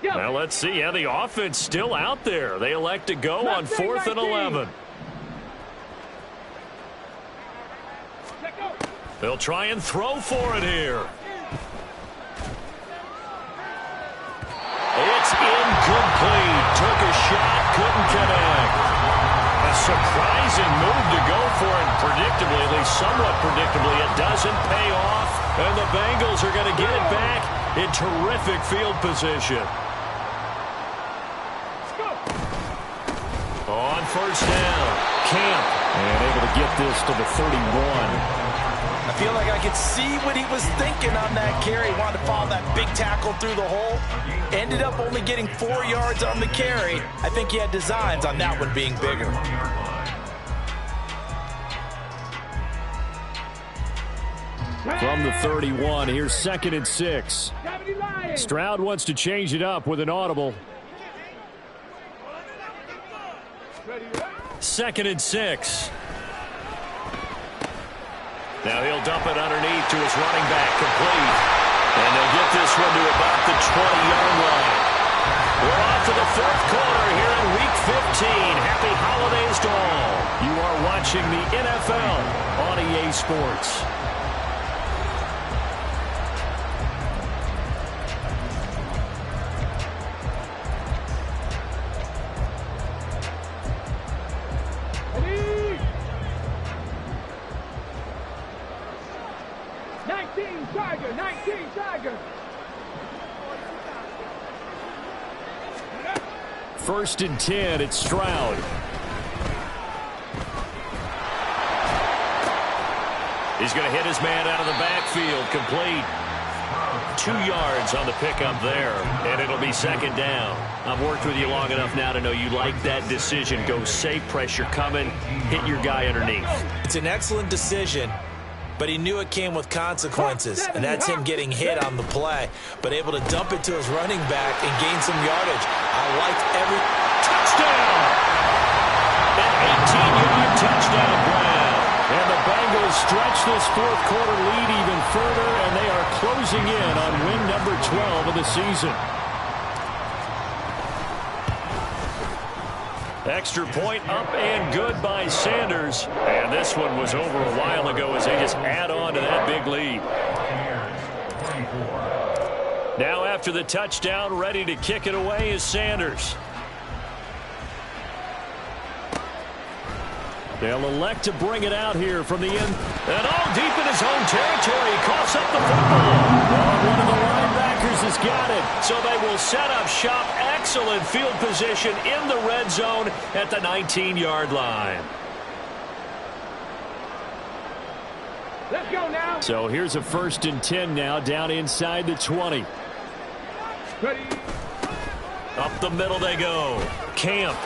Well, let's see. Yeah, the offense still out there. They elect to go on 4th and 11. They'll try and throw for it here. It's incomplete. Took a shot, couldn't connect. A surprising move to go for it. Predictably, at least somewhat predictably, it doesn't pay off. And the Bengals are going to get it back in terrific field position. On first down, Camp, and able to get this to the 31. I feel like I could see what he was thinking on that carry. Wanted to follow that big tackle through the hole. Ended up only getting 4 yards on the carry. I think he had designs on that one being bigger. From the 31, here's 2nd and 6. Stroud wants to change it up with an audible. 2nd and 6. Now he'll dump it underneath to his running back, complete. And they'll get this one to about the 20-yard line. We're off to the 4th quarter here in Week 15. Happy holidays to all. You are watching the NFL on EA Sports. 19 Tiger, 19 Tiger. First and 10, it's Stroud. He's going to hit his man out of the backfield, complete. 2 yards on the pickup there, and it'll be second down. I've worked with you long enough now to know you like that decision. Go safe, pressure coming, hit your guy underneath. It's an excellent decision, but he knew it came with consequences, and that's him getting hit on the play, but able to dump it to his running back and gain some yardage. I liked every touchdown. An 18-yard touchdown grab. And the Bengals stretch this fourth quarter lead even further, and they are closing in on win number 12 of the season. Extra point up and good by Sanders. And this one was over a while ago as they just add on to that big lead. Now after the touchdown, ready to kick it away is Sanders. They'll elect to bring it out here from the end. And all deep in his own territory. He coughs up the football. One of the linebackers has got it. So they will set up shop. Excellent field position in the red zone at the 19-yard line. Let's go now. So here's a first and 10 now down inside the 20. Ready. Up the middle they go. Camp.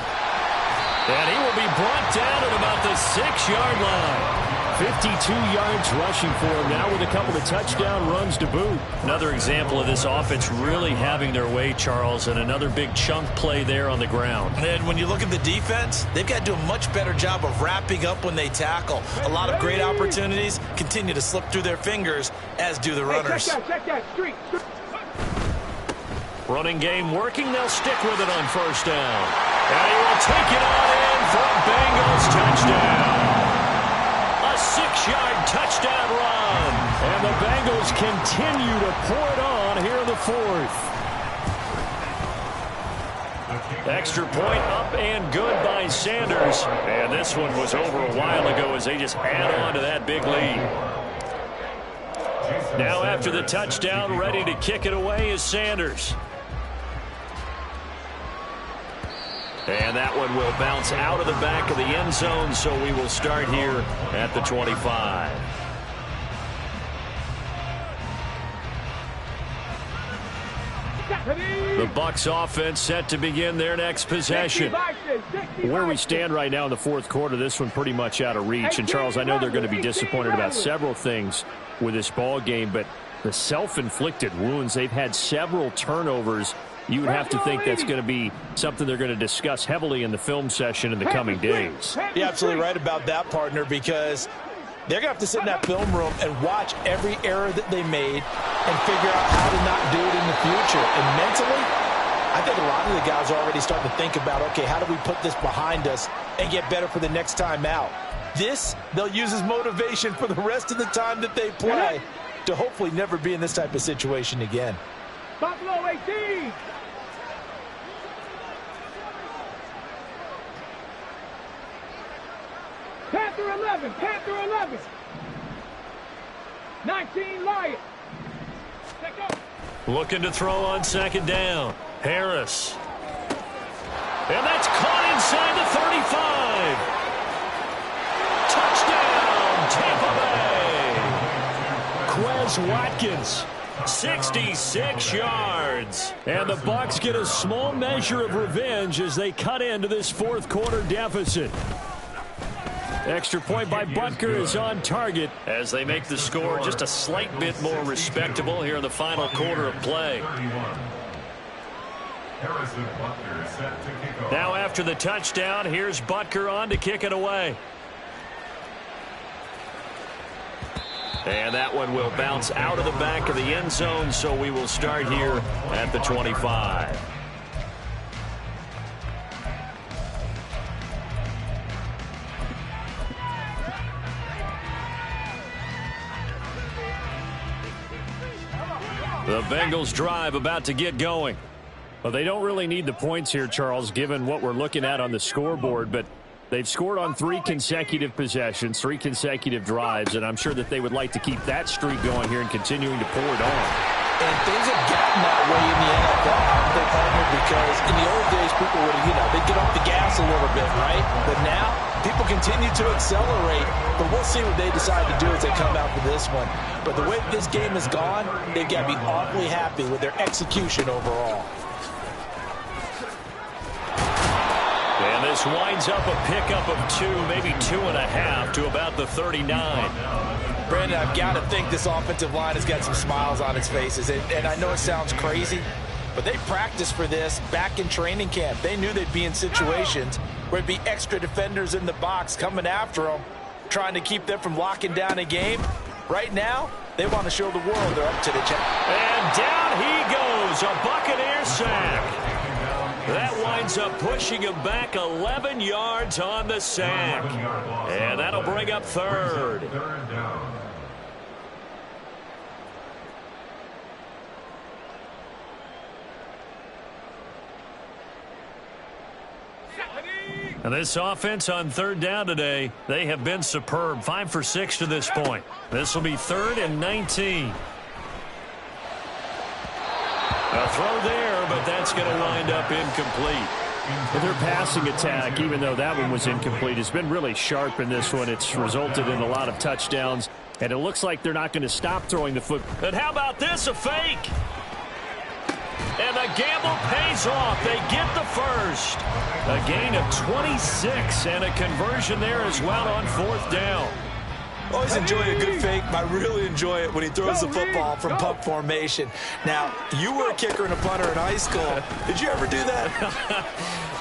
And he will be brought down at about the 6-yard line. 52 yards rushing for him now with a couple of touchdown runs to boot. Another example of this offense really having their way, Charles, and another big chunk play there on the ground. And when you look at the defense, they've got to do a much better job of wrapping up when they tackle. A lot of great opportunities continue to slip through their fingers, as do the runners. Check that street. Running game working. They'll stick with it on first down. And he will take it on in for a Bengals touchdown. A 6-yard touchdown run. And the Bengals continue to pour it on here in the fourth. Extra point up and good by Sanders. And this one was over a while ago as they just add on to that big lead. Now after the touchdown, ready to kick it away is Sanders. And that one will bounce out of the back of the end zone, so we will start here at the 25. The Bucs offense set to begin their next possession. Where we stand right now in the fourth quarter, this one pretty much out of reach. And, Charles, I know they're going to be disappointed about several things with this ball game, but the self-inflicted wounds, they've had several turnovers. You would have to think that's going to be something they're going to discuss heavily in the film session in the coming days. You're absolutely right about that, partner, because they're going to have to sit in that film room and watch every error that they made and figure out how to not do it in the future. And mentally, I think a lot of the guys are already starting to think about, okay, how do we put this behind us and get better for the next time out? This, they'll use as motivation for the rest of the time that they play to hopefully never be in this type of situation again. Buffalo 18. Panther 11, Panther 11. 19 Lion. Looking to throw on second down. Harris. And that's caught inside the 35. Touchdown, Tampa Bay. Quez Watkins. 66 yards. And the Bucs get a small measure of revenge as they cut into this fourth quarter deficit. Extra point by Butker is on target as they make the score just a slight bit more respectable here in the final quarter of play. Now after the touchdown, here's Butker on to kick it away. And that one will bounce out of the back of the end zone, so we will start here at the 25. The Bengals drive about to get going. Well, they don't really need the points here, Charles, given what we're looking at on the scoreboard, but They've scored on 3 consecutive possessions, 3 consecutive drives, and I'm sure that they would like to keep that streak going here and continuing to pour it on. And things have gotten that way in the NFL, haven't they, partner? Because in the old days, people would, they'd get off the gas a little bit, right? But now, people continue to accelerate. But we'll see what they decide to do as they come out for this one. But the way this game has gone, they've got to be awfully happy with their execution overall. And this winds up a pickup of 2, maybe 2.5 to about the 39. Brandon, I've got to think this offensive line has got some smiles on its faces. And I know it sounds crazy, but they practiced for this back in training camp. They knew they'd be in situations where there'd be extra defenders in the box coming after them, trying to keep them from locking down a game. Right now, they want to show the world they're up to the challenge. And down he goes, a Buccaneer sack. That winds up pushing him back 11 yards on the sack. And that'll bring up 3rd. And this offense on 3rd down today, they have been superb. 5 for 6 to this point. This will be 3rd and 19. A throw there, but that's going to wind up incomplete. But their passing attack, even though that one was incomplete, has been really sharp in this one. It's resulted in a lot of touchdowns, and it looks like they're not going to stop throwing the foot. And how about this, a fake? And the gamble pays off. They get the first. A gain of 26 and a conversion there as well on 4th down. Always enjoy a good fake, but I really enjoy it when he throws the football from punt formation. Now, you were a kicker and a punter in high school. Did you ever do that?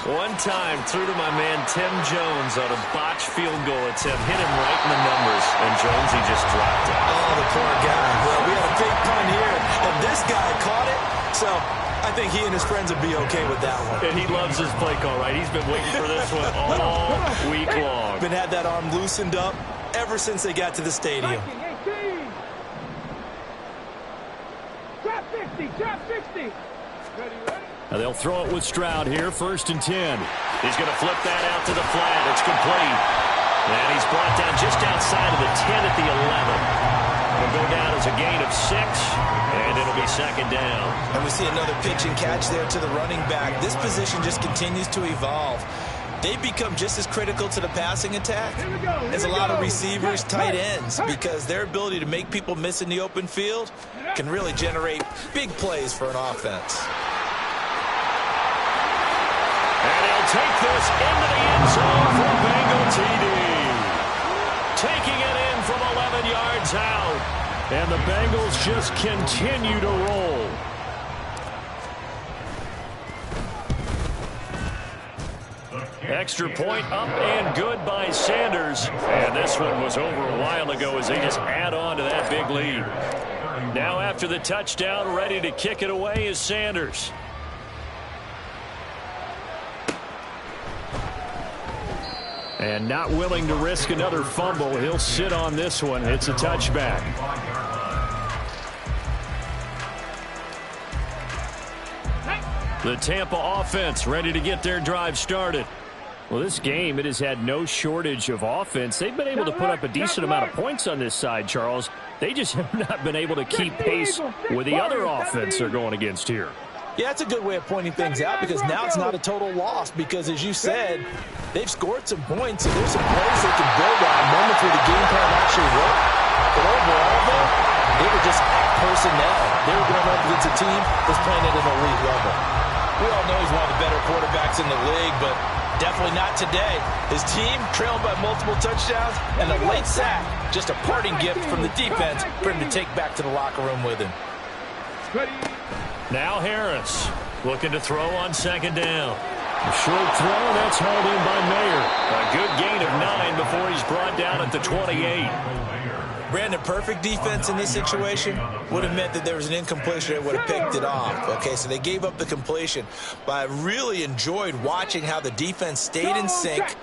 One time, threw to my man Tim Jones on a botched field goal attempt. Hit him right in the numbers, and Jones, he just dropped it. Oh, the poor guy. Well, we had a fake punt here, and this guy caught it, so I think he and his friends would be okay with that one. And he loves his play call, right? He's been waiting for this one all week long. Been had that arm loosened up ever since they got to the stadium. Trap 60, trap 60. They'll throw it with Stroud here, 1st and 10. He's going to flip that out to the flat. It's complete. And he's brought down just outside of the 10 at the 11. It'll go down as a gain of 6, and it'll be 2nd down. And we see another pitch and catch there to the running back. This position just continues to evolve. They become just as critical to the passing attack as a lot of receivers, tight ends, because their ability to make people miss in the open field can really generate big plays for an offense. And he'll take this into the end zone for Bengal TD. Taking it in from 11 yards out. And the Bengals just continue to roll. Extra point up and good by Sanders. And this one was over a while ago as they just add on to that big lead. Now after the touchdown, ready to kick it away is Sanders. And not willing to risk another fumble. He'll sit on this one. It's a touchback. The Tampa offense ready to get their drive started. Well, this game, it has had no shortage of offense. They've been able to put up a decent amount of points on this side, Charles. They just have not been able to keep pace with the other offense they're going against here. Yeah, that's a good way of pointing things out, because now it's not a total loss, because as you said, they've scored some points, and there's some plays they can build on, moments where the game plan actually worked. But overall, though, they were just personnel. They were going up against a team that's playing at an elite level. We all know he's one of the better quarterbacks in the league, but definitely not today. His team trailed by multiple touchdowns, and a late sack, just a parting gift from the defense for him to take back to the locker room with him. Now Harris looking to throw on 2nd down. A short throw, that's hauled in by Mayer. A good gain of 9 before he's brought down at the 28. Brandon, perfect defense in this situation would have meant that there was an incompletion that would have picked it off. Okay, so they gave up the completion. But I really enjoyed watching how the defense stayed in sync,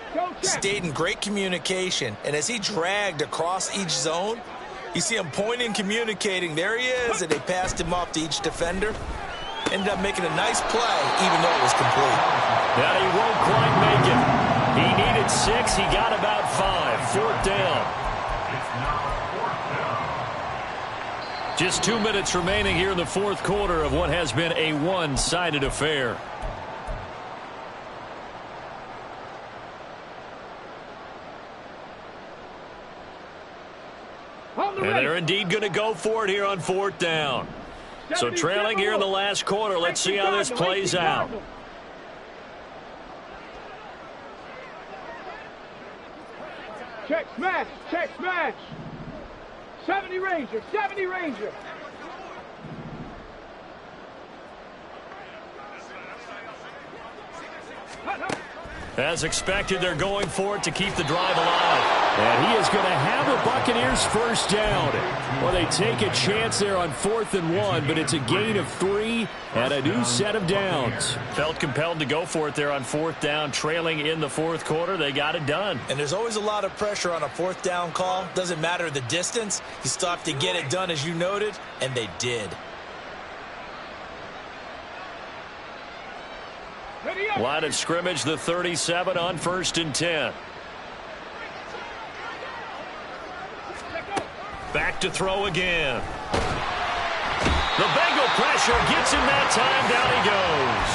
stayed in great communication. And as he dragged across each zone, you see him pointing, communicating. There he is, and they passed him off to each defender. Ended up making a nice play, even though it was complete. Now he won't quite make it. He needed 6. He got about 5. 4th down. It's now 4th down. Just 2 minutes remaining here in the 4th quarter of what has been a one-sided affair. And they're indeed going to go for it here on 4th down. So trailing here in the last quarter. Let's see how this plays out. Check smash, check smash. 70 Ranger, 70 Ranger. As expected, they're going for it to keep the drive alive. And he is going to have the Buccaneers first down. Well, they take a chance there on 4th and 1, but it's a gain of 3 and a new set of downs. Felt compelled to go for it there on 4th down, trailing in the 4th quarter. They got it done. And there's always a lot of pressure on a 4th down call. Doesn't matter the distance. You still have to get it done, as you noted, and they did. Line of scrimmage, the 37 on 1st and 10. Back to throw again. The Bengal pressure gets him that time. Down he goes.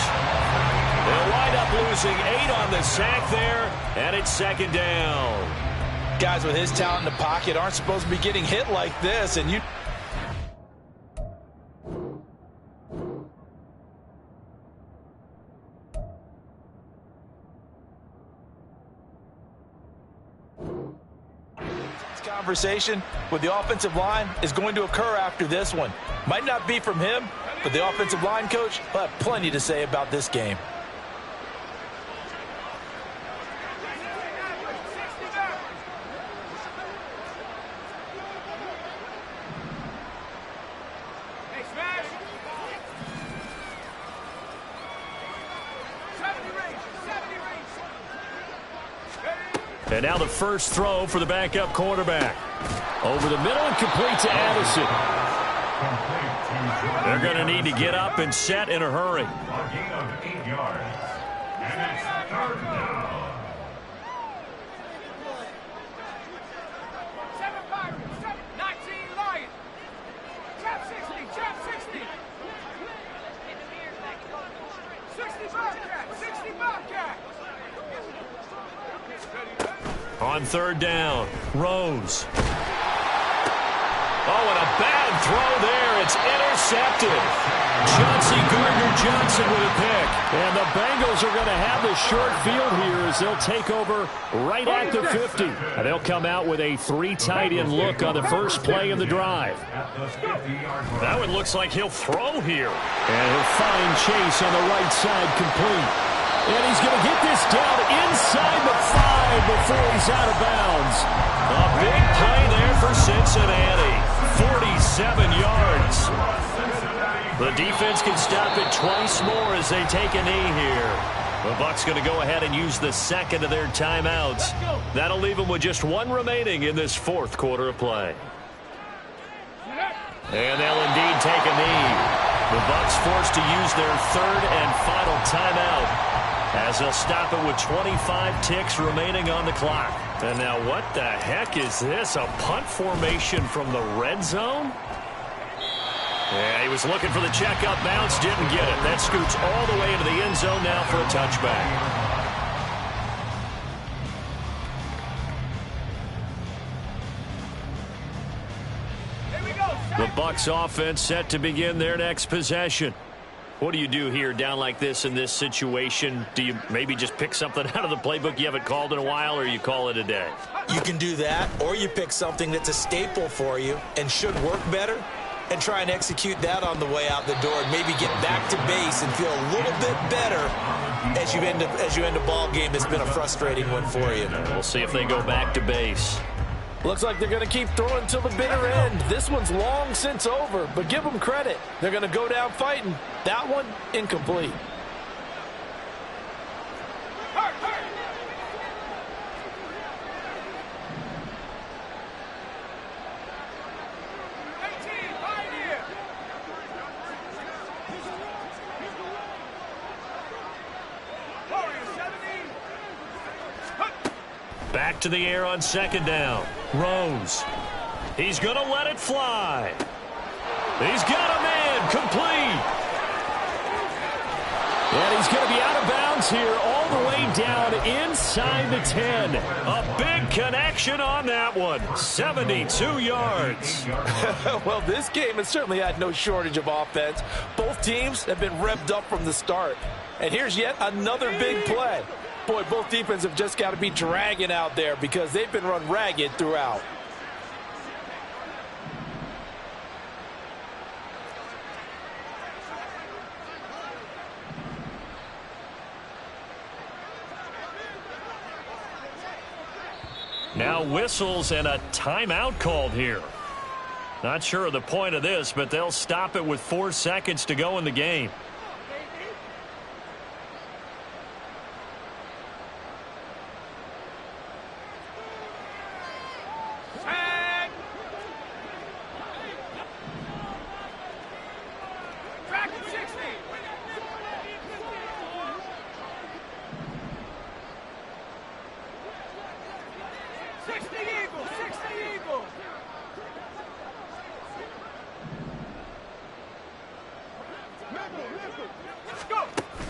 They'll wind up losing 8 on the sack there, and it's 2nd down. Guys with his talent in the pocket aren't supposed to be getting hit like this, and you... Conversation with the offensive line is going to occur after this one. Might not be from him, but the offensive line coach will have plenty to say about this game. And now the first throw for the backup quarterback. Over the middle and complete to Addison. They're going to need to get up and set in a hurry. A gain of 8 yards. And it's 3rd down. 19 Lions. Trap 60, trap 60. 60 Bobcat, 60 Bobcat. On 3rd down, Rose. Oh, and a bad throw there. It's intercepted. Chauncey Gardner-Johnson with a pick. And the Bengals are going to have the short field here as they'll take over right at the 50. And they'll come out with a 3 tight end look on the first play of the drive. That one looks like he'll throw here. And he'll find Chase on the right side complete. And he's going to get this down inside the 5 before he's out of bounds. A big play there for Cincinnati. 47 yards. The defense can stop it twice more as they take a knee here. The Bucs going to go ahead and use the second of their timeouts. That'll leave them with just 1 remaining in this 4th quarter of play. And they'll indeed take a knee. The Bucs forced to use their 3rd and final timeout, as they'll stop it with 25 ticks remaining on the clock. And now what the heck is this? A punt formation from the red zone? Yeah, he was looking for the checkup bounce, didn't get it. That scoots all the way into the end zone now for a touchback. The Bucs offense set to begin their next possession. What do you do here down like this in this situation? Do you maybe just pick something out of the playbook you haven't called in a while, or you call it a day? You can do that, or you pick something that's a staple for you and should work better and try and execute that on the way out the door and maybe get back to base and feel a little bit better as you end a ball game that's been a frustrating one for you. We'll see if they go back to base. Looks like they're going to keep throwing till the bitter end. This one's long since over, but give them credit. They're going to go down fighting. That one, incomplete. to the air on second down. Rose. He's going to let it fly. He's got a man. Complete. And he's going to be out of bounds here all the way down inside the 10. A big connection on that one. 72 yards. Well, this game has certainly had no shortage of offense. Both teams have been revved up from the start. And here's yet another big play. Boy, both defenses have just got to be dragging out there because they've been run ragged throughout. Now whistles and a timeout called here. Not sure of the point of this, but they'll stop it with 4 seconds to go in the game.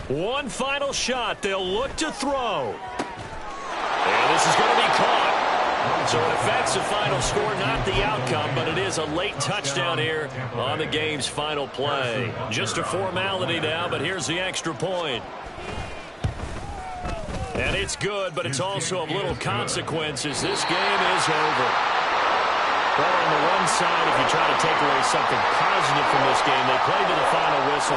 One final shot. They'll look to throw. And this is going to be caught. So it affects the final score, not the outcome, but it is a late touchdown here on the game's final play. Just a formality now, but here's the extra point. And it's good, but it's also of little consequence as this game is over. Well, on the one side, if you try to take away something positive from this game, they played to the final whistle.